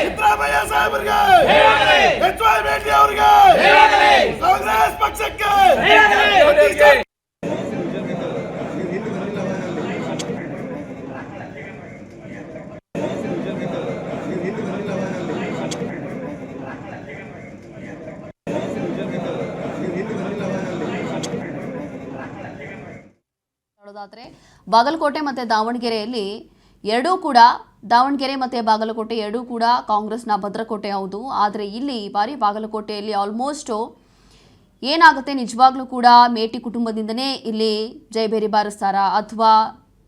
ಸಿದ್ದರಾಮಯ್ಯ ಸಾಹೇಬರಿಗೆ ಕಾಂಗ್ರೆಸ್ ಪಕ್ಷಕ್ಕೆ ಬಾಗಲಕೋಟೆ ಮತ್ತೆ ದಾವಣಗೆರೆಯಲ್ಲಿ ಎರಡೂ ಕೂಡ ದಾವಣಗೆರೆ ಮತ್ತು ಬಾಗಲಕೋಟೆ ಎರಡೂ ಕೂಡ ಕಾಂಗ್ರೆಸ್ನ ಭದ್ರಕೋಟೆ ಹೌದು. ಆದರೆ ಇಲ್ಲಿ ಈ ಬಾರಿ ಬಾಗಲಕೋಟೆಯಲ್ಲಿ ಆಲ್ಮೋಸ್ಟ್ ಏನಾಗುತ್ತೆ, ನಿಜವಾಗ್ಲೂ ಕೂಡ ಮೇಟಿ ಕುಟುಂಬದಿಂದನೇ ಇಲ್ಲಿ ಜಯಬೇರಿ ಬಾರಿಸ್ತಾರಾ ಅಥವಾ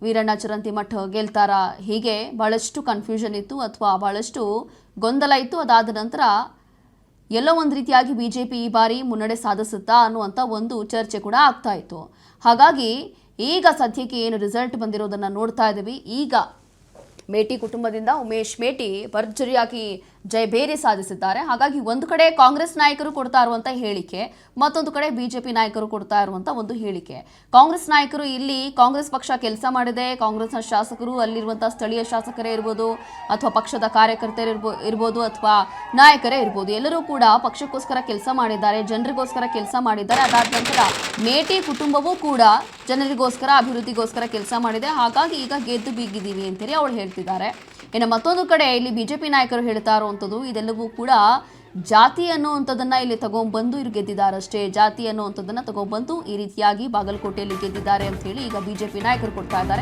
ವೀರಣ್ಣ ಚರಂತಿಮಠ ಗೆಲ್ತಾರಾ? ಹೀಗೆ ಭಾಳಷ್ಟು ಕನ್ಫ್ಯೂಷನ್ ಇತ್ತು ಅಥವಾ ಭಾಳಷ್ಟು ಗೊಂದಲ ಇತ್ತು. ಅದಾದ ನಂತರ ಎಲ್ಲೋ ಒಂದು ರೀತಿಯಾಗಿ ಬಿಜೆಪಿ ಈ ಬಾರಿ ಮುನ್ನಡೆ ಸಾಧಿಸುತ್ತಾ ಅನ್ನುವಂಥ ಒಂದು ಚರ್ಚೆ ಕೂಡ ಆಗ್ತಾ ಇತ್ತು. ಹಾಗಾಗಿ ಈಗ ಸದ್ಯಕ್ಕೆ ಏನು ರಿಸಲ್ಟ್ ಬಂದಿರೋದನ್ನು ನೋಡ್ತಾ ಇದ್ದೀವಿ. ಈಗ ಮೇಟಿ ಕುಟುಂಬದಿಂದ ಉಮೇಶ್ ಮೇಟಿ ಭರ್ಜರಿಯಾಗಿ ಜಯಬೇರಿ ಸಾಧಿಸಿದ್ದಾರೆ. ಹಾಗಾಗಿ ಒಂದು ಕಡೆ ಕಾಂಗ್ರೆಸ್ ನಾಯಕರು ಕೊಡ್ತಾ ಇರುವಂಥ ಹೇಳಿಕೆ, ಮತ್ತೊಂದು ಕಡೆ ಬಿಜೆಪಿ ನಾಯಕರು ಕೊಡ್ತಾ ಇರುವಂಥ ಒಂದು ಹೇಳಿಕೆ. ಕಾಂಗ್ರೆಸ್ ನಾಯಕರು ಇಲ್ಲಿ ಕಾಂಗ್ರೆಸ್ ಪಕ್ಷ ಕೆಲಸ ಮಾಡಿದೆ, ಕಾಂಗ್ರೆಸ್ನ ಶಾಸಕರು ಅಲ್ಲಿರುವಂಥ ಸ್ಥಳೀಯ ಶಾಸಕರೇ ಇರ್ಬೋದು ಅಥವಾ ಪಕ್ಷದ ಕಾರ್ಯಕರ್ತರು ಇರ್ಬೋದು ಅಥವಾ ನಾಯಕರೇ ಇರ್ಬೋದು, ಎಲ್ಲರೂ ಕೂಡ ಪಕ್ಷಕ್ಕೋಸ್ಕರ ಕೆಲಸ ಮಾಡಿದ್ದಾರೆ, ಜನರಿಗೋಸ್ಕರ ಕೆಲಸ ಮಾಡಿದ್ದಾರೆ. ಅದಾದ ನಂತರ ಮೇಟಿ ಕುಟುಂಬವೂ ಕೂಡ ಜನರಿಗೋಸ್ಕರ ಅಭಿವೃದ್ಧಿಗೋಸ್ಕರ ಕೆಲಸ ಮಾಡಿದೆ. ಹಾಗಾಗಿ ಈಗ ಗೆದ್ದು ಬೀಗಿದ್ದೀವಿ ಅಂತೇಳಿ ಅವಳು ಹೇಳ್ತಿದ್ದಾರೆ. ಇನ್ನು ಮತ್ತೊಂದು ಕಡೆ ಇಲ್ಲಿ ಬಿಜೆಪಿ ನಾಯಕರು ಹೇಳ್ತಾ ಇರುವಂಥದ್ದು ಇದೆಲ್ಲವೂ ಕೂಡ ಜಾತಿ ಅನ್ನುವಂಥದ್ದನ್ನ ಇಲ್ಲಿ ತಗೊಂಡ್ಬಂದು ಇವ್ರು ಗೆದ್ದಿದ್ದಾರಷ್ಟೇ, ಜಾತಿ ಅನ್ನುವಂಥದ್ದನ್ನ ತಗೊಂಡ್ಬಂದು ಈ ರೀತಿಯಾಗಿ ಬಾಗಲಕೋಟೆಯಲ್ಲಿ ಗೆದ್ದಿದ್ದಾರೆ ಅಂತ ಹೇಳಿ ಈಗ ಬಿಜೆಪಿ ನಾಯಕರು ಕೊಡ್ತಾ ಇದ್ದಾರೆ.